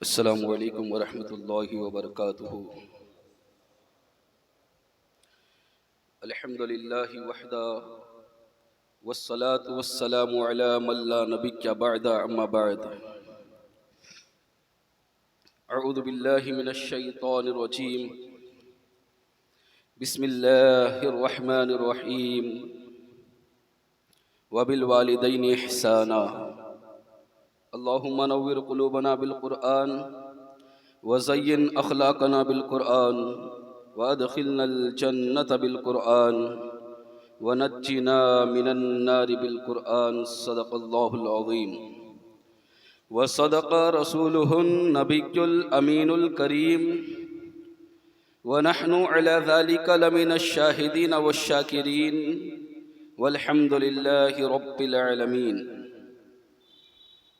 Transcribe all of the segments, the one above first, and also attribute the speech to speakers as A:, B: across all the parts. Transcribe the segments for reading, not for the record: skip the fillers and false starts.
A: السلام علیکم ورحمۃ اللہ وبرکاتہ۔ الحمد للہ وحدہ والصلاة والسلام علی من لا نبی بعد اما بعد۔ اعوذ باللہ من الشیطان الرجیم، بسم اللہ الرحمن الرحیم، وبالوالدین احسانا۔ اللہم نور قلوبنا بالقرآن وزین اخلاقنا بالقرآن وادخلنا الجنة بالقرآن ونجنا من النار بالقرآن، صدق اللہ العظیم وصدق رسوله النبی الامین الکریم، ونحن على ذلك لمن الشاہدین والشاکرین، والحمد للہ رب العالمین۔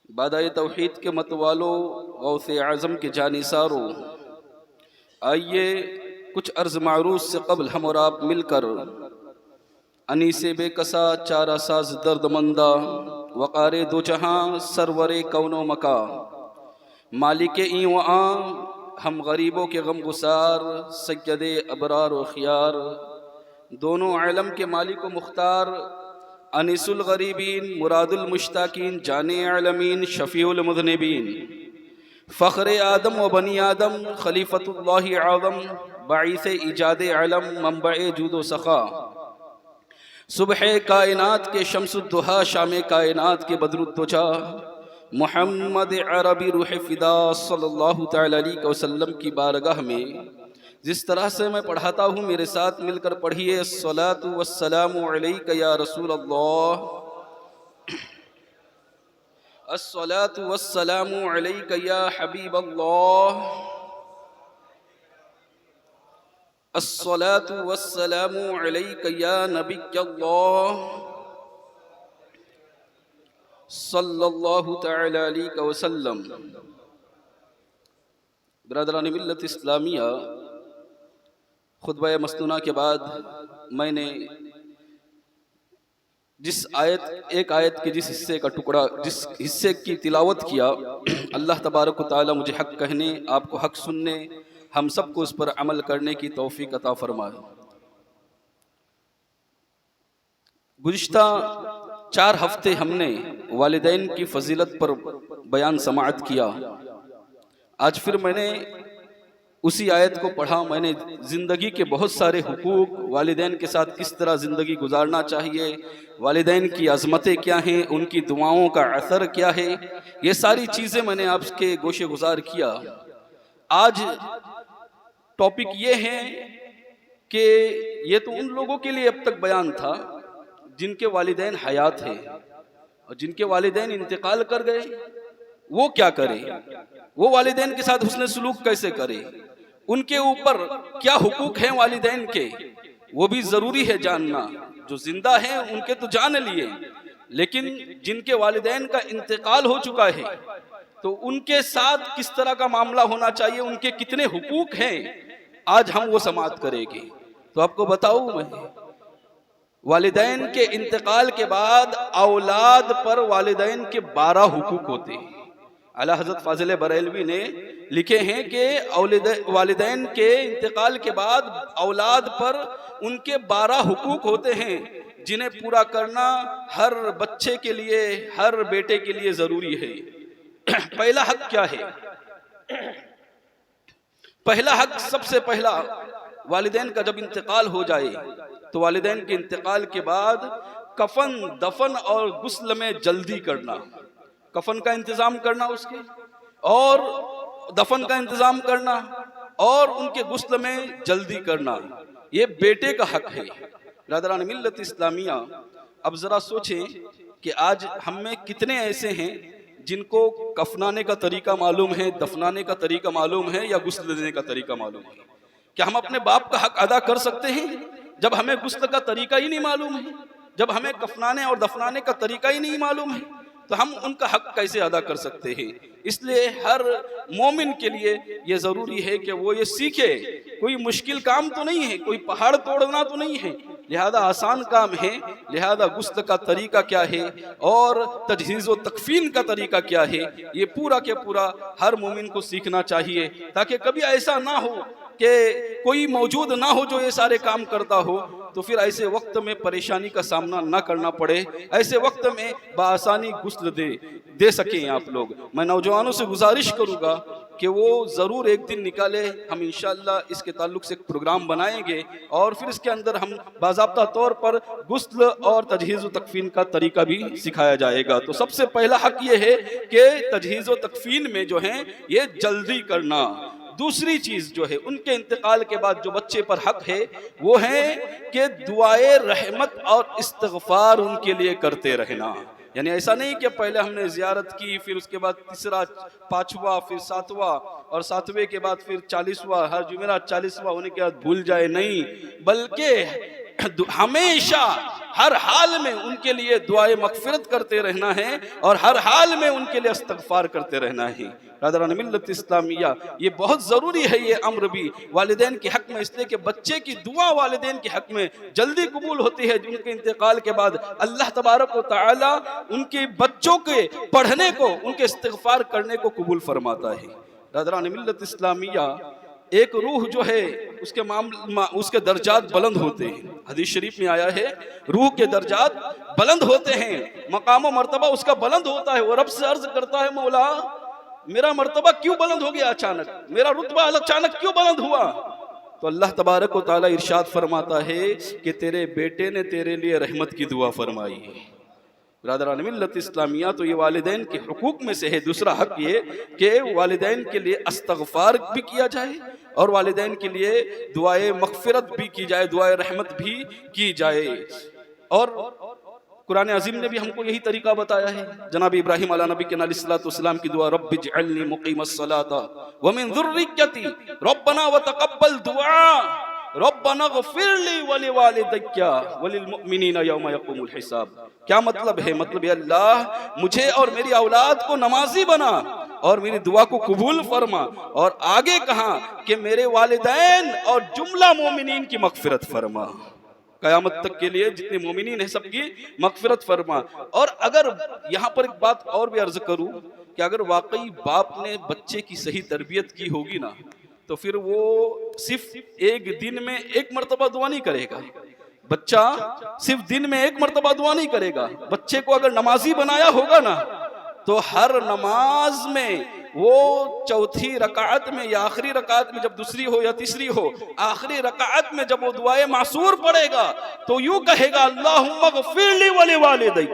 A: بادائے توحید کے متوالو، غوث اعظم کے جانثارو، آئیے کچھ عرض معروض سے قبل ہم اور آپ مل کر انیس بے کسا چارہ ساز درد مندہ، وقار دو جہاں سرور کون و مکا، مالک این و آن ہم غریبوں کے غم گسار، سید ابرار و خیار، دونوں عالم کے مالک و مختار، انیس الغریبین مراد المشتاقین، جان عالمین شفیع المذنبین، فخر آدم و بنی آدم خلیفۃ اللہ اعظم، باعث ایجاد علم منبع جود و سخا، صبح کائنات کے شمس الضحیٰ، شام کائنات کے بدر الدجا، محمد عربی روح فدا صلی اللہ تعالی علیہ وسلم کی بارگاہ میں جس طرح سے میں پڑھاتا ہوں میرے ساتھ مل کر پڑھیے۔ الصلاۃ والسلام علیک یا رسول اللہ، الصلاۃ والسلام علیک یا حبیب اللہ، الصلاۃ والسلام علیک یا نبی اللہ، صلی اللہ تعالی علیہ وسلم۔ برادران ملت اسلامیہ، خطبہ مسنونہ کے بعد میں نے ایک آیت کے جس حصے کی تلاوت کیا، اللہ تبارک و تعالی مجھے حق کہنے، آپ کو حق سننے، ہم سب کو اس پر عمل کرنے کی توفیق عطا فرمائے۔ گزشتہ 4 ہفتے ہم نے والدین کی فضیلت پر بیان سماعت کیا۔ آج پھر میں نے اسی آیت کو پڑھا۔ میں نے زندگی کے بہت سارے حقوق، والدین کے ساتھ کس طرح زندگی گزارنا چاہیے، والدین کی عظمتیں کیا ہیں، ان کی دعاؤں کا اثر کیا ہے، یہ ساری چیزیں میں نے آپ کے گوشے گزار کیا۔ آج ٹاپک یہ ہے کہ یہ تو ان لوگوں کے لیے اب تک بیان تھا جن کے والدین حیات ہیں، اور جن کے والدین انتقال کر گئے وہ کیا کرے، وہ والدین کے ساتھ حسن سلوک کیسے کرے، ان کے اوپر کیا حقوق ہیں والدین کے، وہ بھی ضروری ہے جاننا۔ جو زندہ ہیں ان کے تو جان لیے، لیکن جن کے والدین کا انتقال ہو چکا ہے تو ان کے ساتھ کس طرح کا معاملہ ہونا چاہیے، ان کے کتنے حقوق ہیں، آج ہم وہ سماعت کریں گے۔ تو آپ کو بتاؤں میں، والدین کے انتقال کے بعد اولاد پر والدین کے 12 حقوق ہوتے ہیں۔ اعلیٰ حضرت فاضل بریلوی نے لکھے ہیں کہ والدین کے انتقال کے بعد اولاد پر ان کے 12 حقوق ہوتے ہیں جنہیں پورا کرنا ہر بچے کے لیے، ہر بیٹے کے لیے ضروری ہے۔ پہلا حق کیا ہے؟ پہلا حق، سب سے پہلا، والدین کا جب انتقال ہو جائے تو والدین کے انتقال کے بعد کفن، دفن اور غسل میں جلدی کرنا، کفن کا انتظام کرنا اس کے، اور دفن کا انتظام کرنا، اور ان کے غسل میں جلدی کرنا، یہ بیٹے کا حق ہے۔ برادران ملت اسلامیہ، اب ذرا سوچیں کہ آج ہم میں کتنے ایسے ہیں جن کو کفنانے کا طریقہ معلوم ہے، دفنانے کا طریقہ معلوم ہے، یا غسل دینے کا طریقہ معلوم ہے؟ کیا ہم اپنے باپ کا حق ادا کر سکتے ہیں جب ہمیں غسل کا طریقہ ہی نہیں معلوم ہے، جب ہمیں کفنانے اور دفنانے کا طریقہ ہی نہیں معلوم ہے؟ تو ہم ان کا حق کیسے ادا کر سکتے ہیں؟ اس لیے ہر مومن کے لیے یہ ضروری ہے کہ وہ یہ سیکھے۔ کوئی مشکل کام تو نہیں ہے، کوئی پہاڑ توڑنا تو نہیں ہے، لہذا آسان کام ہے، لہذا غسل کا طریقہ کیا ہے اور تجہیز و تکفین کا طریقہ کیا ہے، یہ پورا کے پورا ہر مومن کو سیکھنا چاہیے، تاکہ کبھی ایسا نہ ہو کہ کوئی موجود نہ ہو جو یہ سارے کام کرتا ہو، تو پھر ایسے وقت میں پریشانی کا سامنا نہ کرنا پڑے، ایسے وقت میں بآسانی غسل دے سکیں آپ لوگ۔ میں نوجوانوں سے گزارش کروں گا کہ وہ ضرور ایک دن نکالے، ہم انشاءاللہ اس کے تعلق سے ایک پروگرام بنائیں گے اور پھر اس کے اندر ہم باضابطہ طور پر غسل اور تجہیز و تکفین کا طریقہ بھی سکھایا جائے گا۔ تو سب سے پہلا حق یہ ہے کہ تجہیز و تکفین میں جو ہیں یہ جلدی کرنا۔ دوسری چیز جو ہے ان کے انتقال کے بعد جو بچے پر حق ہے وہ ہے کہ دعائے رحمت اور استغفار ان کے لیے کرتے رہنا۔ یعنی ایسا نہیں کہ پہلے ہم نے زیارت کی، پھر اس کے بعد تیسرا، پانچواں، پھر ساتواں، اور ساتویں کے بعد پھر 40واں، ہر جمعرات 40واں ہونے کے بعد بھول جائے، نہیں، بلکہ ہمیشہ ہر حال میں ان کے لیے دعائے مغفرت کرتے رہنا ہے اور ہر حال میں ان کے لیے استغفار کرتے رہنا ہے۔ برادران ملت اسلامیہ، یہ بہت ضروری ہے یہ امر بھی والدین کے حق میں، اس لیے کہ بچے کی دعا والدین کے حق میں جلدی قبول ہوتی ہے۔ ان کے انتقال کے بعد اللہ تبارک و تعالی ان کے بچوں کے پڑھنے کو، ان کے استغفار کرنے کو قبول فرماتا ہے۔ برادران ملت اسلامیہ، ایک روح جو ہے اس کے درجات بلند ہوتے ہیں، حدیث شریف میں آیا ہے روح کے درجات بلند ہوتے ہیں، مقام و مرتبہ اس کا بلند ہوتا ہے، وہ رب سے عرض کرتا ہے مولا میرا مرتبہ کیوں بلند ہو گیا اچانک، میرا رتبہ اچانک کیوں بلند ہوا؟ تو اللہ تبارک و تعالی ارشاد فرماتا ہے کہ تیرے بیٹے نے تیرے لیے رحمت کی دعا فرمائی ہے۔ برادران ملت اسلامیہ، تو یہ والدین کے حقوق میں سے ہے۔ دوسرا حق یہ کہ والدین کے لیے استغفار بھی کیا جائے اور والدین کے لیے دعائے مغفرت بھی کی جائے، دعائے رحمت بھی کی جائے۔ اور قرآن عظیم نے بھی ہم کو یہی طریقہ بتایا ہے۔ جناب ابراہیم علیہ نبی کے علیہ السلام کی دعا، رب اجعلنی مقیم الصلاۃ ومن ذریتی ربنا وتقبل دعاء ربنا اغفر لی ولوالدی وللمؤمنین یوم یقوم الحساب۔ کیا مطلب ہے؟ مطلب ہے اللہ مجھے اور میری اولاد کو نمازی بنا اور میری دعا کو قبول فرما، اور آگے کہا کہ میرے والدین اور جملہ مومنین کی مغفرت فرما، قیامت تک کے لیے جتنے مومنین ہیں سب کی مغفرت فرما۔ اور اگر یہاں پر ایک بات اور بھی عرض کروں کہ اگر واقعی باپ نے بچے کی صحیح تربیت کی ہوگی نا، تو پھر وہ صرف ایک دن میں ایک مرتبہ دعا نہیں کرے گا، بچہ صرف دن میں ایک مرتبہ دعا نہیں کرے گا۔ بچے کو اگر نمازی بنایا ہوگا نا، تو ہر نماز میں وہ چوتھی رکعت میں یا آخری رکعت میں، جب دوسری ہو یا تیسری ہو، آخری رکعت میں جب وہ دعائے معصور پڑھے گا تو یوں کہے گا اللہم اغفر لی ولوالدی۔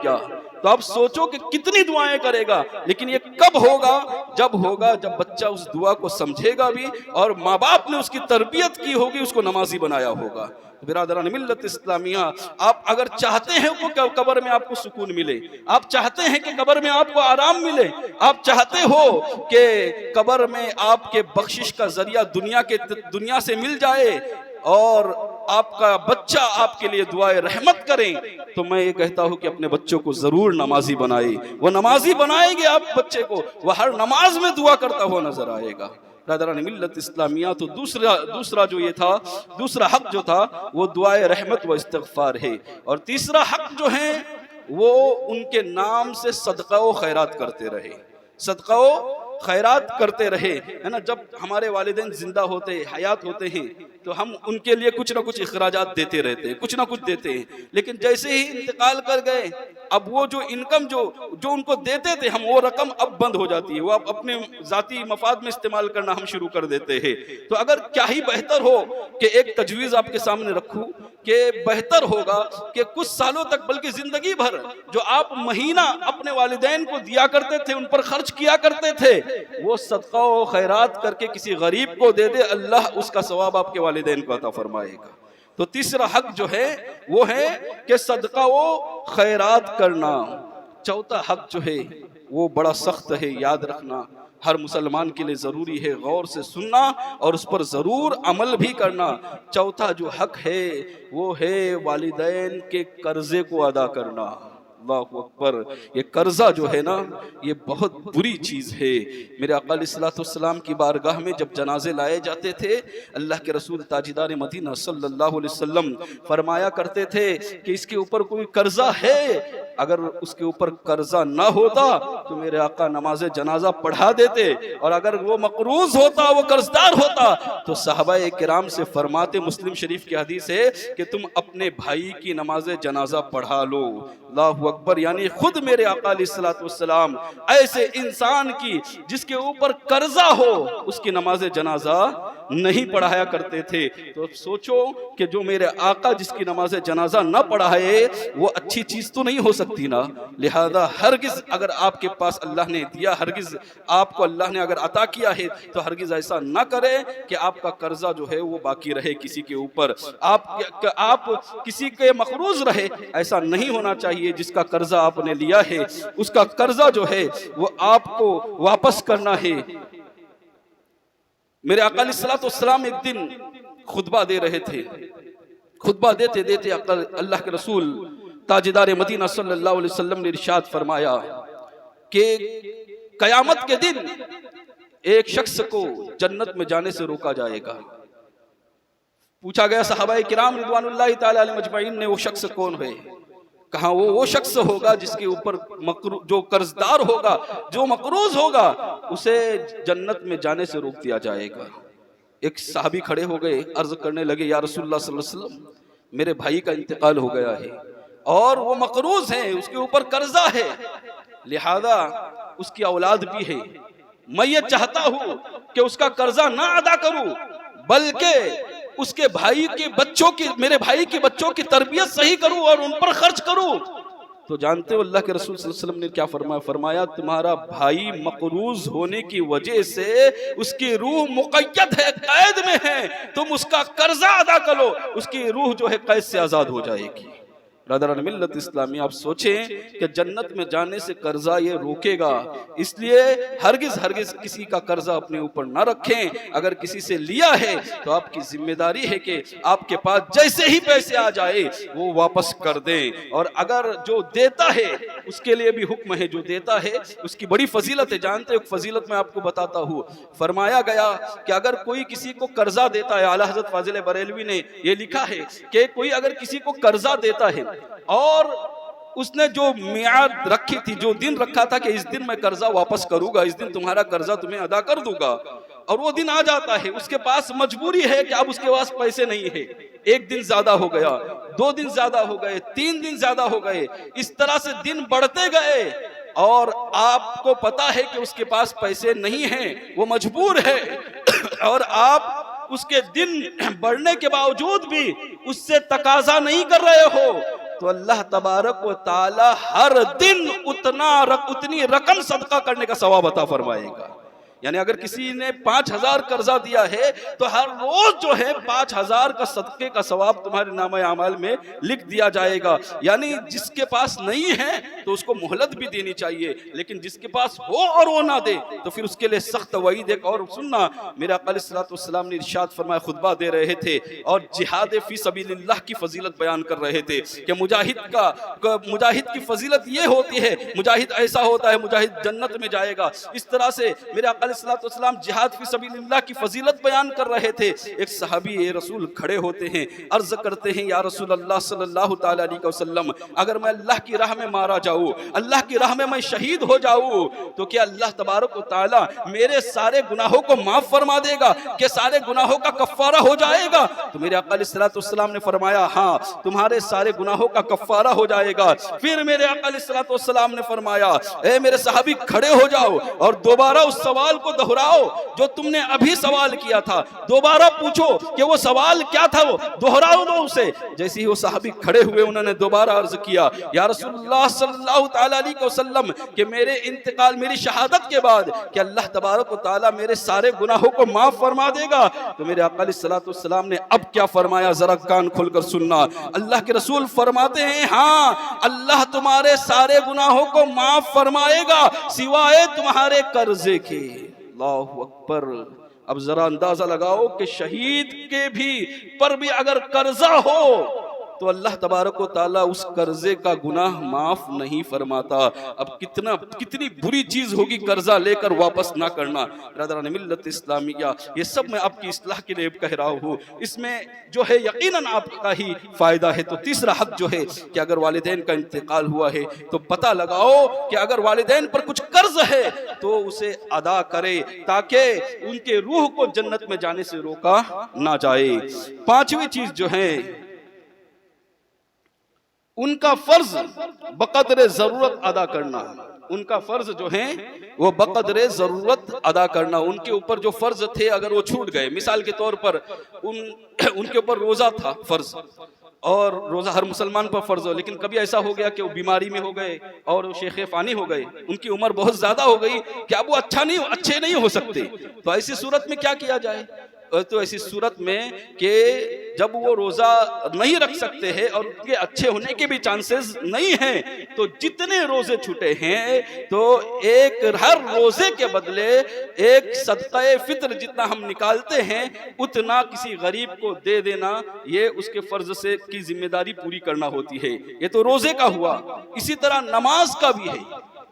A: تو آپ سوچو کہ کتنی دعائیں کرے گا، لیکن یہ کب ہوگا؟ جب بچہ اس دعا کو سمجھے گا بھی اور ماں باپ نے اس کی تربیت کی ہوگی، اس کو نمازی بنایا ہوگا۔ برادران ملت اسلامیہ، آپ اگر چاہتے ہیں کہ قبر میں آپ کو سکون ملے، آپ چاہتے ہیں کہ قبر میں آپ کو آرام ملے، آپ چاہتے ہو کہ قبر میں آپ کے بخشش کا ذریعہ دنیا سے مل جائے اور آپ کا بچہ آپ کے لیے دعائے رحمت کریں، تو میں یہ کہتا ہوں کہ اپنے بچوں کو ضرور نمازی بنائے۔ وہ نمازی بنائیں گے آپ بچے کو، وہ ہر نماز میں دعا کرتا ہوا نظر آئے گا۔ برادران ملت اسلامیہ، تو دوسرا جو یہ تھا، دوسرا حق جو تھا وہ دعائے رحمت و استغفار ہے۔ اور تیسرا حق جو ہے وہ ان کے نام سے صدقہ و خیرات کرتے رہے، صدقہ و خیرات کرتے رہے، ہے نا۔ جب ہمارے والدین زندہ ہوتے، حیات ہوتے ہیں، تو ہم ان کے لیے کچھ نہ کچھ اخراجات دیتے رہتے ہیں، کچھ نہ کچھ دیتے ہیں، لیکن جیسے ہی انتقال کر گئے، اب وہ جو انکم جو ان کو دیتے تھے ہم، وہ رقم اب بند ہو جاتی ہے، وہ اب اپنے ذاتی مفاد میں استعمال کرنا ہم شروع کر دیتے ہیں۔ تو اگر کیا ہی بہتر ہو کہ ایک تجویز آپ کے سامنے رکھوں کہ بہتر ہوگا کہ کچھ سالوں تک، بلکہ زندگی بھر، جو آپ مہینہ اپنے والدین کو دیا کرتے تھے، ان پر خرچ کیا کرتے تھے، وہ صدقہ و خیرات کر کے کسی غریب کو دے دے، اللہ اس کا ثواب آپ کے والدین کو عطا فرمائے گا۔ تو تیسرا حق جو ہے وہ ہے کہ صدقہ و خیرات کرنا۔ چوتھا حق جو ہے وہ بڑا سخت ہے، یاد رکھنا، ہر مسلمان کے لیے ضروری ہے غور سے سننا اور اس پر ضرور عمل بھی کرنا۔ چوتھا جو حق ہے وہ ہے والدین کے قرضے کو ادا کرنا، اللہ اکبر. یہ قرضہ جو ہے نا یہ بہت بری چیز ہے. میرے آقا علیہ الصلوۃ والسلام کی بارگاہ میں جب جنازے لائے جاتے تھے اللہ کے رسول تاجدار مدینہ صلی اللہ علیہ وسلم فرمایا کرتے تھے کہ اس کے اوپر کوئی قرضہ ہے؟ اگر اس کے اوپر قرضہ نہ ہوتا تو میرے آقا نماز جنازہ پڑھا دیتے، اور اگر وہ مقروض ہوتا، وہ قرضدار ہوتا تو صحابہ کرام سے فرماتے، مسلم شریف کی حدیث ہے کہ تم اپنے بھائی کی نماز جنازہ پڑھا لو. اللہ اکبر. یعنی خود میرے آقا علیہ الصلوۃ والسلام ایسے انسان کی جس کے اوپر قرضہ ہو اس کی نماز جنازہ نہیں پڑھایا کرتے تھے. تو اب سوچو کہ جو میرے آقا جس کی نماز جنازہ نہ پڑھائے وہ اچھی چیز تو نہیں ہو سکتی نا. لہذا ہرگز اگر آپ کے پاس اللہ نے دیا، ہرگز آپ کو اللہ نے اگر عطا کیا ہے تو ہرگز ایسا نہ کرے کہ آپ کا قرضہ جو ہے وہ باقی رہے کسی کے اوپر، آپ کسی کے مقروض رہے. ایسا نہیں ہونا چاہیے. جس کا قرضہ آپ نے لیا ہے اس کا قرضہ جو ہے وہ آپ کو واپس کرنا ہے. میرے آقا علیہ الصلوۃ والسلام ایک دن خطبہ دے رہے تھے. خطبہ دیتے دیتے اللہ کے رسول تاجدار مدینہ صلی اللہ علیہ وسلم نے ارشاد فرمایا کہ قیامت کے دن ایک شخص کو جنت میں جانے سے روکا جائے گا. پوچھا گیا صحابہ کرام رضوان اللہ تعالی علیہم اجمعین نے وہ شخص کون ہے؟ کہا وہ شخص ہوگا جس کے اوپر جو قرضدار ہوگا، جو مقروض ہوگا، اسے جنت میں جانے سے روک دیا جائے گا. ایک صحابی کھڑے ہو گئے، عرض کرنے لگے یا رسول اللہ صلی اللہ علیہ وسلم میرے بھائی کا انتقال ہو گیا ہے اور وہ مقروض ہے، اس کے اوپر قرضہ ہے، لہذا اس کی اولاد بھی ہے. میں یہ چاہتا ہوں کہ اس کا قرضہ نہ ادا کروں بلکہ اس کے بھائی کے بچوں کی، میرے بھائی کے بچوں کی تربیت صحیح کروں اور ان پر خرچ کروں. تو جانتے ہو اللہ کے رسول صلی اللہ علیہ وسلم نے کیا فرمایا؟ فرمایا تمہارا بھائی مقروض ہونے کی وجہ سے اس کی روح مقید ہے، قید میں ہے، تم اس کا قرضہ ادا کرو، اس کی روح جو ہے قید سے آزاد ہو جائے گی. برادران ملت اسلامی، آپ سوچیں کہ جنت میں جانے سے قرضہ یہ روکے گا. اس لیے ہرگز کسی کا قرضہ اپنے اوپر نہ رکھیں. اگر کسی سے لیا ہے تو آپ کی ذمہ داری ہے کہ آپ کے پاس جیسے ہی پیسے آ جائے وہ واپس کر دیں. اور اگر جو دیتا ہے اس کے لیے بھی حکم ہے، جو دیتا ہے اس کی بڑی فضیلت ہے. جانتے ہو فضیلت میں آپ کو بتاتا ہوں. فرمایا گیا کہ اگر کوئی کسی کو قرضہ دیتا ہے، اعلیٰ حضرت فاضل بریلوی نے یہ لکھا ہے کہ کوئی اگر کسی کو قرضہ دیتا ہے اور اس نے جو میعاد رکھی تھی، جو دن رکھا تھا کہ اس دن میں قرضہ واپس کروں گا، اس دن تمہارا قرضہ تمہیں ادا کر دوں گا، اور وہ دن آ جاتا ہے، اس کے پاس مجبوری ہے کہ اب اس کے پاس پیسے نہیں ہے. ایک دن زیادہ ہو گیا، 2 دن زیادہ ہو گئے، 3 دن زیادہ ہو گئے، اس طرح سے دن بڑھتے گئے اور آپ کو پتا ہے کہ اس کے پاس پیسے نہیں ہیں، وہ مجبور ہے، اور آپ اس کے دن بڑھنے کے باوجود بھی اس سے تقاضا نہیں کر رہے ہو، تو اللہ تبارک و تعالی ہر دن اتنی رقم صدقہ کرنے کا ثواب عطا فرمائے گا. یعنی اگر کسی نے 5000 قرضہ دیا ہے تو ہر روز جو ہے 5000 کا صدقے کا ثواب تمہارے نامہ اعمال میں لکھ دیا جائے گا. یعنی جس کے پاس نہیں ہے تو اس کو مہلت بھی دینی چاہیے، لیکن جس کے پاس ہو اور وہ نہ دے تو پھر اس کے لیے سخت وعید ہے. اور سننا، میرے آقا علیہ الصلوۃ والسلام نے ارشاد فرمایا، خطبہ دے رہے تھے اور جہاد فی سبیل اللہ کی فضیلت بیان کر رہے تھے کہ مجاہد کی فضیلت یہ ہوتی ہے، مجاہد ایسا ہوتا ہے، مجاہد جنت میں جائے گا. اس طرح سے میرے آقا علیہ الصلوۃ والسلام جہاد فی سبیل اللہ کی فضیلت بیان کر رہے تھے. ایک صحابی رسول کھڑے ہوتے ہیں، عرض کرتے ہیں یا رسول اللہ صلی اللہ تعالی علیہ وسلم، اگر میں اللہ کی راہ میں مارا جاؤں، اللہ کی راہ میں شہید ہو جاؤں تو کیا اللہ تبارک و تعالی میرے سارے گناہوں کو معاف فرما دے گا؟ کہ سارے گناہوں کا کفارہ ہو جائے گا؟ تو میرے آقا علیہ الصلوۃ والسلام نے فرمایا ہاں، تمہارے سارے گناہوں کا کفارہ ہو جائے گا. پھر میرے آقا علیہ الصلوۃ والسلام نے فرمایا اے میرے صحابی کھڑے ہو جاؤ اور دوبارہ اس سوال کو دہراؤ جو تم نے ابھی سوال کیا تھا، دوبارہ پوچھو کہ وہ سوال کیا تھا، وہ دہراؤ دو اسے. جیسے ہی وہ صحابی کھڑے ہوئے انہوں نے دوبارہ عرض کیا یا رسول اللہ صلی اللہ تعالی علیہ وسلم کہ میرے انتقال، میری شہادت کے بعد کہ اللہ تبارک و تعالی میرے سارے گناہوں کو معاف فرما دے گا؟ تو میرے آقا علیہ الصلوۃ والسلام نے اب کیا فرمایا، ذرا کان کھول کر سننا. اللہ کے رسول فرماتے ہیں ہاں، اللہ تمہارے سارے گناہوں کو معاف فرمائے گا سوائے تمہارے قرضے کے. اللہ اکبر. اب ذرا اندازہ لگاؤ کہ شہید کے بھی پر بھی اگر قرضہ ہو تو اللہ تبارک و تعالیٰ اس قرضے کا گناہ معاف نہیں فرماتا۔ اب کتنی بری چیز ہوگی قرضہ لے کر واپس نہ کرنا۔ برادران ملت اسلامیہ، یہ سب میں آپ کی اصلاح کے لیے کہہ رہا ہوں، اس میں جو ہے یقیناً آپ کا ہی فائدہ ہے۔ تو تیسرا حق جو ہے کہ اگر والدین کا انتقال ہوا ہے تو پتہ لگاؤ کہ اگر والدین پر کچھ قرض ہے تو اسے ادا کرے، تاکہ ان کے روح کو جنت میں جانے سے روکا نہ جائے۔ پانچویں چیز جو ہے، ان کا فرض بقدر ضرورت ادا کرنا۔ ان کا فرض جو ہے وہ بقدر ضرورت ادا کرنا۔ ان کے اوپر جو فرض تھے اگر وہ چھوٹ گئے، مثال کے طور پر ان کے اوپر روزہ تھا فرض، اور روزہ ہر مسلمان پر فرض ہو، لیکن کبھی ایسا ہو گیا کہ وہ بیماری میں ہو گئے اور شیخ فانی ہو گئے، ان کی عمر بہت زیادہ ہو گئی کہ اب وہ اچھے نہیں ہو سکتے، تو ایسی صورت میں کیا کیا جائے؟ تو ایسی صورت میں کہ جب وہ روزہ نہیں رکھ سکتے ہیں اور ان کے اچھے ہونے کے بھی چانسز نہیں ہیں، تو جتنے روزے چھوٹے ہیں تو ہر روزے کے بدلے ایک صدقہ فطر جتنا ہم نکالتے ہیں اتنا کسی غریب کو دے دینا، یہ اس کے فرض سے کی ذمہ داری پوری کرنا ہوتی ہے۔ یہ تو روزے کا ہوا۔ اسی طرح نماز کا بھی ہے۔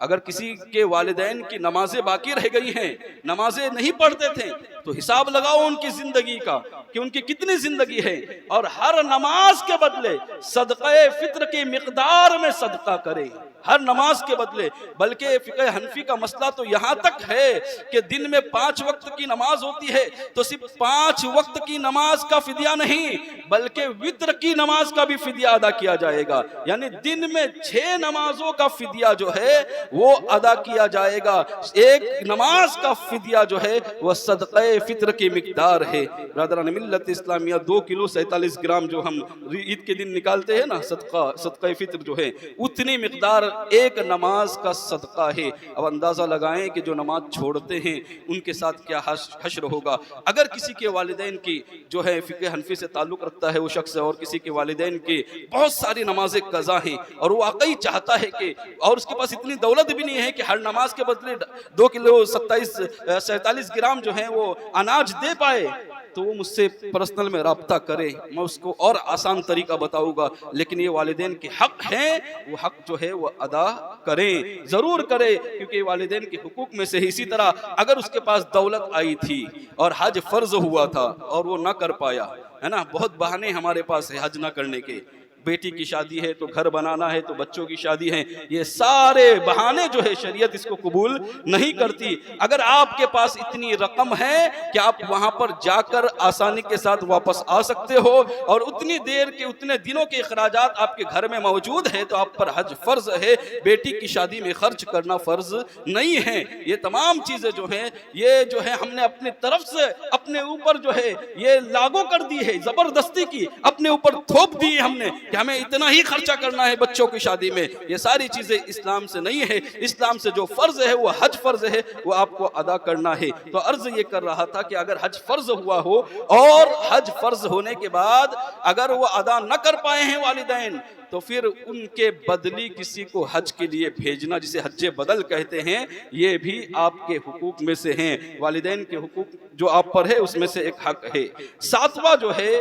A: اگر کسی کے والدین کی نمازیں باقی رہ گئی ہیں، نمازیں نہیں پڑھتے تھے، تو حساب لگاؤ ان کی زندگی کا کہ ان کی کتنی زندگی ہے، اور ہر نماز کے بدلے صدقہ فطر کی مقدار میں صدقہ کرے، ہر نماز کے بدلے۔ بلکہ فقہ حنفی کا مسئلہ تو یہاں تک ہے کہ دن میں 5 وقت کی نماز ہوتی ہے تو صرف 5 وقت کی نماز کا فدیہ نہیں بلکہ وتر کی نماز کا بھی فدیہ ادا کیا جائے گا، یعنی دن میں 6 نمازوں کا فدیہ جو ہے وہ ادا کیا جائے گا۔ ایک نماز کا فدیہ جو ہے وہ صدقہ فطر کی مقدار ہے۔ برادران ملت اسلامیہ 2 کلو 47 گرام جو ہم عید کے دن نکالتے ہیں نا صدقہ فطر جو ہے، اتنی مقدار ایک نماز کا صدقہ ہے۔ اب اندازہ لگائیں کہ جو نماز چھوڑتے ہیں ان کے ساتھ کیا حشر ہوگا۔ اگر کسی کے والدین کی جو ہے فقہ حنفی سے تعلق رکھتا ہے وہ شخص، اور کسی کے والدین کی بہت ساری نمازیں قضا ہیں اور وہ واقعی چاہتا ہے کہ، اور اس کے پاس اتنی دولت بھی نہیں ہے کہ ہر نماز کے بدلے 2 کلو 47 گرام جو ہیں وہ اناج دے پائے، تو وہ مجھ سے پرسنل میں رابطہ کرے، میں اس کو اور آسان طریقہ بتاؤں گا۔ لیکن یہ والدین کے حق ہیں، وہ حق جو ہے وہ ادا کریں، ضرور کریں، کیونکہ والدین کے حقوق میں سے ہی۔ اسی طرح اگر اس کے پاس دولت آئی تھی اور حج فرض ہوا تھا اور وہ نہ کر پایا، ہے نا، بہت بہانے ہمارے پاس ہے حج نہ کرنے کے، بیٹی کی شادی ہے تو گھر بنانا ہے تو بچوں کی شادی ہے، یہ سارے بہانے جو ہے شریعت اس کو قبول نہیں کرتی۔ اگر آپ کے پاس اتنی رقم ہے کہ آپ وہاں پر جا کر آسانی کے ساتھ واپس آ سکتے ہو اور اتنی دیر کے اتنے دنوں کے اخراجات آپ کے گھر میں موجود ہے، تو آپ پر حج فرض ہے، بیٹی کی شادی میں خرچ کرنا فرض نہیں ہے۔ یہ تمام چیزیں جو ہیں یہ جو ہے ہم نے اپنی طرف سے اپنے اوپر جو ہے یہ لاگو کر دی ہے، زبردستی کی اپنے اوپر تھوپ دی ہم نے کہ ہمیں اتنا ہی خرچہ کرنا ہے بچوں کی شادی میں۔ یہ ساری چیزیں اسلام سے نہیں ہے۔ اسلام سے جو فرض ہے وہ حج فرض ہے، وہ آپ کو ادا کرنا ہے۔ تو عرض یہ کر رہا تھا کہ اگر حج فرض ہوا ہو اور حج فرض ہونے کے بعد اگر وہ ادا نہ کر پائے ہیں والدین، تو پھر ان کے بدلی کسی کو حج کے لیے بھیجنا، جسے حج بدل کہتے ہیں، یہ بھی آپ کے حقوق میں سے ہیں۔ والدین کے حقوق جو آپ پر ہے اس میں سے ایک حق ہے۔ 7واں جو ہے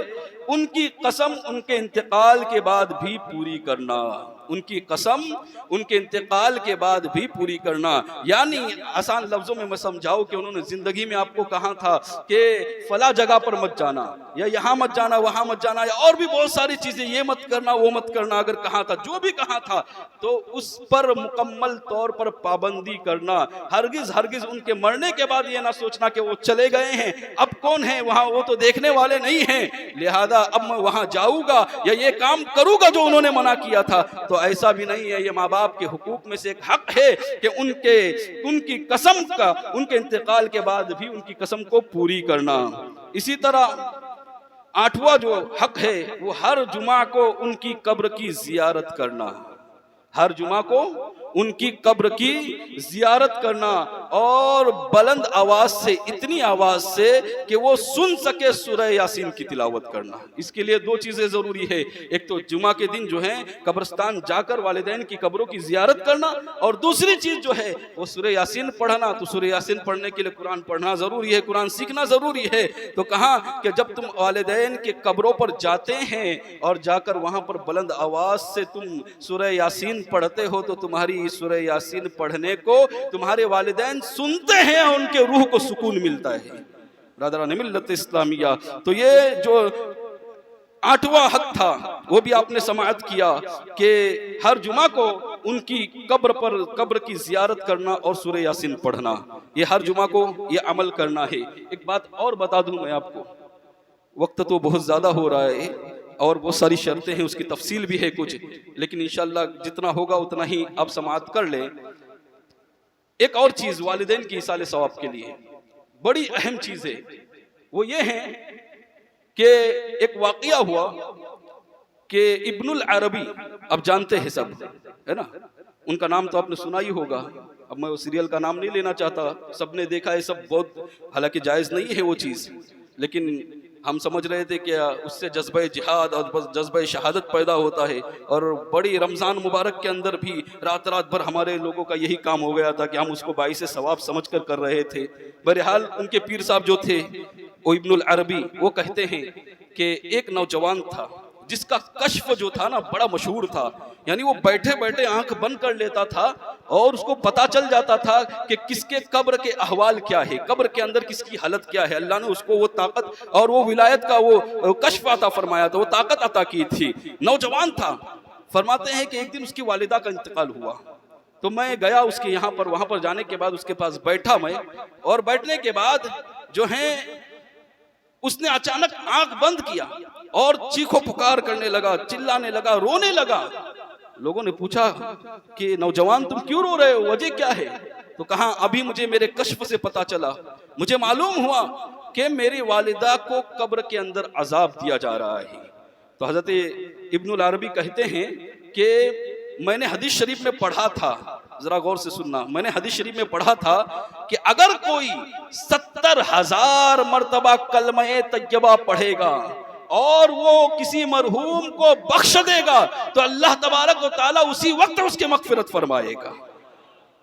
A: ان کی قسم ان کے انتقال کے بعد بھی پوری کرنا۔ ان کی قسم ان کے انتقال کے بعد بھی پوری کرنا، یعنی آسان لفظوں میں میں سمجھاؤں کہ انہوں نے زندگی میں آپ کو کہا تھا کہ فلاں جگہ پر مت جانا، یا یہاں مت جانا، وہاں مت جانا، یا اور بھی بہت ساری چیزیں، یہ مت کرنا وہ مت کرنا، اگر کہا تھا، جو بھی کہا تھا، تو اس پر مکمل طور پر پابندی کرنا۔ ہرگز ان کے مرنے کے بعد یہ نہ سوچنا کہ وہ چلے گئے ہیں، اب کون ہیں وہاں، وہ تو دیکھنے والے نہیں ہیں، لہذا اب میں وہاں جاؤں گا یا یہ کام کروں گا جو انہوں نے منع کیا تھا۔ تو ایسا بھی نہیں ہے۔ یہ ماں باپ کے حقوق میں سے ایک حق ہے کہ ان کی قسم کا ان کے انتقال کے بعد بھی ان کی قسم کو پوری کرنا۔ اسی طرح 8واں جو حق ہے وہ ہر جمعہ کو ان کی قبر کی زیارت کرنا۔ ہر جمعہ کو ان کی قبر کی زیارت کرنا اور بلند آواز سے، اتنی آواز سے کہ وہ سن سکے سورہ یاسین کی تلاوت کرنا۔ اس کے لیے دو چیزیں ضروری ہے، ایک تو جمعہ کے دن جو ہے قبرستان جا کر والدین کی قبروں کی زیارت کرنا، اور دوسری چیز جو ہے وہ سورہ یاسین پڑھنا۔ تو سورہ یاسین پڑھنے کے لیے قرآن پڑھنا ضروری ہے، قرآن سیکھنا ضروری ہے۔ تو کہا کہ جب تم والدین کے قبروں پر جاتے ہیں اور جا کر وہاں پر بلند آواز سے تم سورہ یاسین پڑھتے ہو تو تمہاری سورہ یاسین پڑھنے کو تمہارے والدین سنتے ہیں اور ان کے روح کو سکون ملتا ہے۔ برادران ملت اسلامیہ، تو یہ جو 8واں حق تھا وہ بھی آپ نے سماعت کیا کہ ہر جمعہ کو ان کی قبر کی زیارت کرنا اور سورہ یاسین پڑھنا، یہ ہر جمعہ کو یہ عمل کرنا ہے۔ ایک بات اور بتا دوں میں آپ کو، وقت تو بہت زیادہ ہو رہا ہے اور بہت ساری شرطیں ہیں، اس کی تفصیل بھی ہے کچھ، لیکن انشاءاللہ جتنا ہوگا اتنا ہی آپ سماعت کر لیں۔ ایک اور چیز والدین کی ایصال ثواب کے لیے بڑی اہم چیز ہے، وہ یہ ہے کہ ایک واقعہ ہوا کہ ابن العربی، اب جانتے ہیں سب ہے نا، ان کا نام تو آپ نے سنا ہی ہوگا، اب میں وہ سیریل کا نام نہیں لینا چاہتا، سب نے دیکھا ہے، سب بہت، حالانکہ جائز نہیں ہے وہ چیز، لیکن ہم سمجھ رہے تھے کہ اس سے جذبہ جہاد اور جذبہ شہادت پیدا ہوتا ہے، اور بڑی رمضان مبارک کے اندر بھی رات بھر ہمارے لوگوں کا یہی کام ہو گیا تھا کہ ہم اس کو باعث ثواب سمجھ کر رہے تھے۔ بہرحال ان کے پیر صاحب جو تھے وہ ابن العربی، وہ کہتے ہیں کہ ایک نوجوان تھا جس کا کشف جو تھا نا بڑا مشہور تھا، یعنی وہ بیٹھے بیٹھے آنکھ بند کر لیتا تھا اور اس کو پتا چل جاتا تھا کہ کس کے قبر کے احوال کیا ہے، قبر کے اندر کس کی حالت کیا ہے۔ اللہ نے اس کو وہ طاقت اور وہ ولایت کا وہ کشف عطا فرمایا تھا، وہ طاقت عطا کی تھی، نوجوان تھا۔ فرماتے ہیں کہ ایک دن اس کی والدہ کا انتقال ہوا، تو میں گیا اس کے یہاں پر، وہاں پر جانے کے بعد اس کے پاس بیٹھا میں، اور بیٹھنے کے بعد جو ہے اس نے اچانک آنکھ بند کیا اور چیخو پکار کرنے لگا، چلانے لگا، رونے لگا۔ لوگوں نے پوچھا کہ نوجوان تم کیوں رو رہے ہو، وجہ کیا ہے؟ تو کہا ابھی مجھے میرے کشف سے پتا چلا، مجھے معلوم ہوا کہ میری والدہ کو قبر کے اندر عذاب دیا جا رہا ہے۔ تو حضرت ابن العربی کہتے ہیں کہ میں نے حدیث شریف میں پڑھا تھا، ذرا غور سے سننا، میں نے حدیث شریف میں پڑھا تھا کہ اگر کوئی 70,000 مرتبہ کلمہ طیبہ پڑھے گا اور وہ کسی مرحوم کو بخش دے گا تو اللہ تبارک و تعالیٰ اسی وقت اس کے مغفرت فرمائے گا۔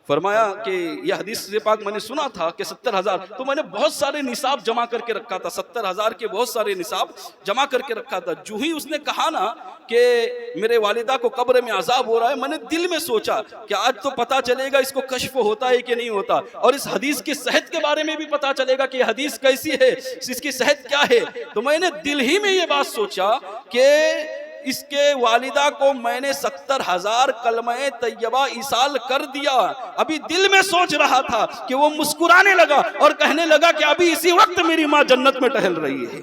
A: فرمایا کہ یہ حدیث سے پاک میں نے سنا تھا کہ 70,000، تو میں نے بہت سارے نصاب جمع کر کے رکھا تھا، 70,000 کے بہت سارے نصاب جمع کر کے رکھا تھا۔ جو ہی اس نے کہا نا کہ میرے والدہ کو قبر میں عذاب ہو رہا ہے، میں نے دل میں سوچا کہ آج تو پتا چلے گا اس کو کشف ہوتا ہے کہ نہیں ہوتا، اور اس حدیث کی صحت کے بارے میں بھی پتا چلے گا کہ یہ حدیث کیسی ہے، اس کی صحت کیا ہے۔ تو میں نے دل ہی میں یہ بات سوچا کہ اس کے والدہ کو میں نے 70,000 کلمہ طیبہ ایصال کر دیا۔ ابھی دل میں سوچ رہا تھا کہ وہ مسکرانے لگا اور کہنے لگا کہ ابھی اسی وقت میری ماں جنت میں ٹہل رہی ہے۔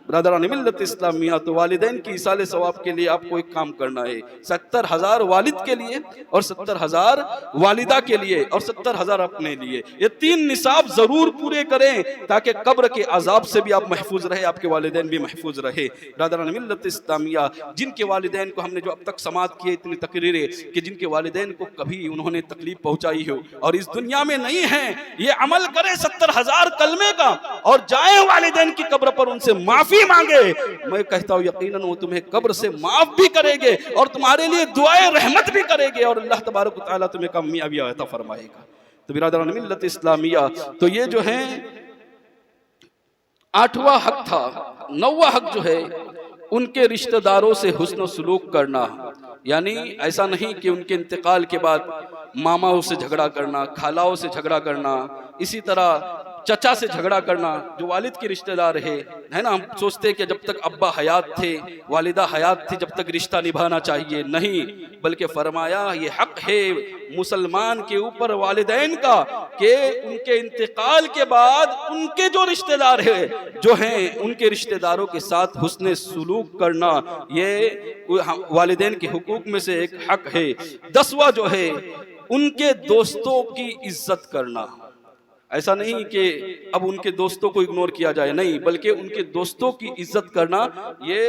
A: برادران ملت اسلامیہ، تو والدین کی ایصال ثواب کے لیے آپ کو ایک کام کرنا ہے، 70,000 والد کے لیے اور 70,000 والدہ کے لیے اور 70,000 اپنے لیے، یہ 3 نصاب ضرور پورے کریں تاکہ قبر کے عذاب سے بھی آپ محفوظ رہے، آپ کے والدین بھی محفوظ رہے۔ برادران ملت اسلامیہ، جن کے والدین کو ہم نے جو اب تک سماعت کی اتنی تقریریں کہ جن کے والدین کو کبھی انہوں نے تکلیف پہنچائی ہو اور اس دنیا میں نہیں ہیں، یہ عمل کریں 70,000 کلمے کا اور جائیں والدین کی قبر پر ان سے معافی مانگے۔ میں کہتا ہوں یقیناً وہ تمہیں قبر سے معاف بھی کرے گے اور تمہارے لیے دعائے رحمت بھی کرے گے، اور اللہ تبارک و تعالیٰ تمہیں کامیابی عطا فرمائے گا۔ تو برادران ملت اسلامیہ، تو یہ جو ہے 8واں حق تھا۔ 9واں حق جو ہے ان کے رشتہ داروں سے حسن و سلوک کرنا، یعنی ایسا نہیں کہ ان کے انتقال کے بعد ماماؤں سے جھگڑا کرنا، خالاؤں سے جھگڑا کرنا، اسی طرح چچا سے جھگڑا کرنا جو والد کی رشتہ دار ہے نا۔ ہم سوچتے کہ جب تک ابا حیات تھے، والدہ حیات تھی، جب تک رشتہ نبھانا چاہیے، نہیں، بلکہ فرمایا یہ حق ہے مسلمان کے اوپر والدین کا کہ ان کے انتقال کے بعد ان کے جو رشتہ دار ہیں جو ہیں ان کے رشتہ داروں کے ساتھ حسن سلوک کرنا، یہ والدین کے حقوق میں سے ایک حق ہے۔ 10واں جو ہے ان کے دوستوں کی عزت کرنا، ایسا نہیں کہ اب ان کے دوستوں کو اگنور کیا جائے، نہیں، بلکہ ان کے دوستوں کی عزت کرنا یہ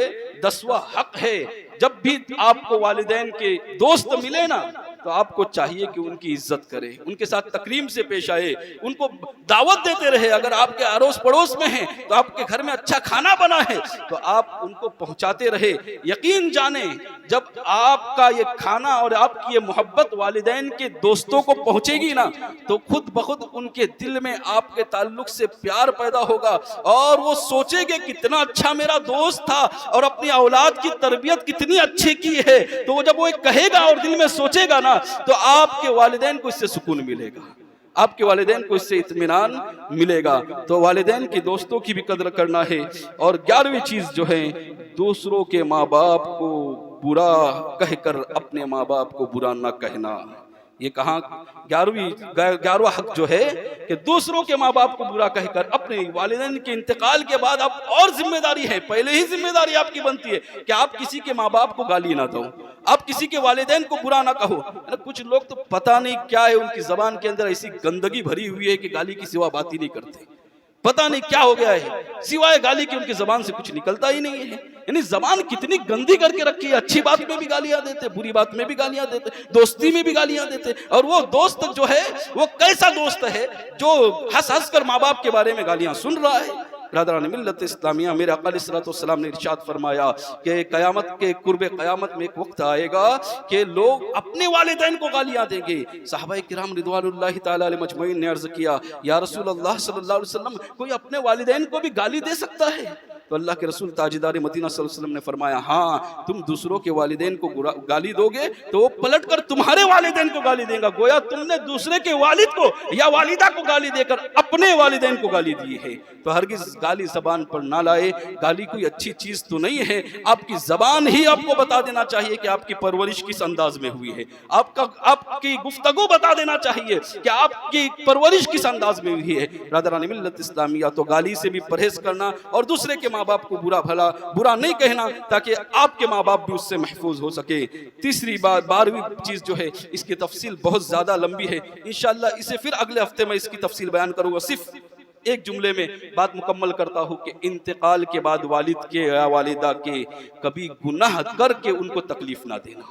A: 10واں حق ہے۔ جب بھی آپ کو والدین کے دوست ملے نا تو آپ کو چاہیے کہ ان کی عزت کرے، ان کے ساتھ تکریم سے پیش آئے، ان کو دعوت دیتے رہے۔ اگر آپ کے اڑوس پڑوس میں ہیں تو آپ کے گھر میں اچھا کھانا بنا ہے تو آپ ان کو پہنچاتے رہے۔ یقین جانیں جب آپ کا یہ کھانا اور آپ کی یہ محبت والدین کے دوستوں کو پہنچے گی نا تو خود بخود ان کے دل میں آپ کے تعلق سے پیار پیدا ہوگا، اور وہ سوچیں گے کتنا اچھا میرا دوست تھا اور اپنی اولاد کی تربیت کتنی اچھی کی ہے۔ تو وہ جب وہ کہے گا اور دل میں سوچے گا نا تو آپ کے والدین کو اس سے سکون ملے گا، آپ کے والدین کو اس سے اطمینان ملے گا۔ تو والدین کی دوستوں کی بھی قدر کرنا ہے۔ اور 11ویں چیز جو ہے، دوسروں کے ماں باپ کو برا کہہ کر اپنے ماں باپ کو برا نہ کہنا۔ یہ کہاں 11واں حق جو ہے کہ دوسروں کے ماں باپ کو برا کہہ کر اپنے والدین کے انتقال کے بعد اب اور ذمہ داری ہے، پہلے ہی ذمہ داری آپ کی بنتی ہے کہ آپ کسی کے ماں باپ کو گالی نہ دو، آپ کسی کے والدین کو برا نہ کہو۔ کچھ لوگ تو پتہ نہیں کیا ہے، ان کی زبان کے اندر ایسی گندگی بھری ہوئی ہے کہ گالی کی سوا بات ہی نہیں کرتے، پتہ نہیں کیا ہو گیا ہے، سوائے گالی کی ان کی زبان سے کچھ نکلتا ہی نہیں ہے۔ یعنی زبان کتنی گندی کر کے رکھی ہے، اچھی بات میں بھی گالیاں دیتے، بری بات میں بھی گالیاں دیتے، دوستی میں بھی گالیاں دیتے۔ اور وہ دوست جو ہے وہ کیسا دوست ہے جو ہنس ہنس کر ماں باپ کے بارے میں گالیاں سن رہا ہے؟ برادران ملت اسلامیہ، میرے آقا علیہ الصلوۃ والسلام نے ارشاد فرمایا کہ قیامت کے قرب قیامت میں ایک وقت آئے گا کہ لوگ اپنے والدین کو گالیاں دیں گے۔ صحابہ کرام رضوان اللہ تعالی علیہ مجمعین نے عرض کیا، یا رسول اللہ صلی اللہ علیہ وسلم، کوئی اپنے والدین کو بھی گالی دے سکتا ہے؟ تو اللہ کے رسول تاجدار مدینہ صلی اللہ علیہ وسلم نے فرمایا، ہاں، تم دوسروں کے والدین کو گالی دو گے تو وہ پلٹ کر تمہارے والدین کو گالی دیں گا۔ گویا تم نے دوسرے کے والد کو یا والدہ کو گالی دے کر اپنے والدین کو گالی دی ہے۔ تو ہرگز گالی زبان پر نہ لائے، گالی کوئی اچھی چیز تو نہیں ہے۔ آپ کی زبان ہی آپ کو بتا دینا چاہیے کہ آپ کی پرورش کس انداز میں ہوئی ہے، آپ کی گفتگو بتا دینا چاہیے کہ آپ کی پرورش کس انداز میں ہوئی ہے۔ برادران ملت اسلامیہ، تو گالی سے بھی پرہیز کرنا اور دوسرے کے ماں باپ کو برا نہیں کہنا تاکہ آپ کے ماں باپ بھی اس سے محفوظ ہو سکے۔ تیسری بات، 12ویں چیز جو ہے، اس کی تفصیل بہت زیادہ لمبی ہے، انشاءاللہ اسے پھر اگلے ہفتے میں اس کی تفصیل بیان کروں گا۔ صرف ایک جملے میں بات مکمل کرتا ہوں کہ انتقال کے بعد والد کے یا والدہ کے کبھی گناہ کر کے ان کو تکلیف نہ دینا،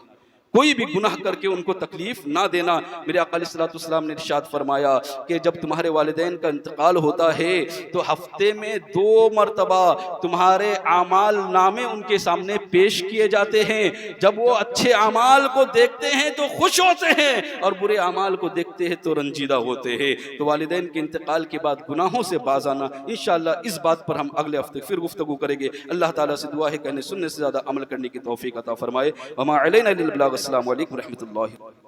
A: کوئی بھی گناہ کر کے ان کو تکلیف نہ دینا۔ میرے آقا علیہ الصلوۃ والسلام نے ارشاد فرمایا کہ جب تمہارے والدین کا انتقال ہوتا ہے تو ہفتے میں 2 مرتبہ تمہارے اعمال نامے ان کے سامنے پیش کیے جاتے ہیں۔ جب وہ اچھے اعمال کو دیکھتے ہیں تو خوش ہوتے ہیں اور برے اعمال کو دیکھتے ہیں تو رنجیدہ ہوتے ہیں۔ تو والدین کے انتقال کے بعد گناہوں سے باز آنا، انشاءاللہ اس بات پر ہم اگلے ہفتے پھر گفتگو کریں گے۔ اللہ تعالیٰ سے دعا ہے کہنے سننے سے زیادہ عمل کرنے کی توفیق عطا فرمائے۔ وما علینا الا البلاغ۔ السلام علیکم ورحمۃ اللہ۔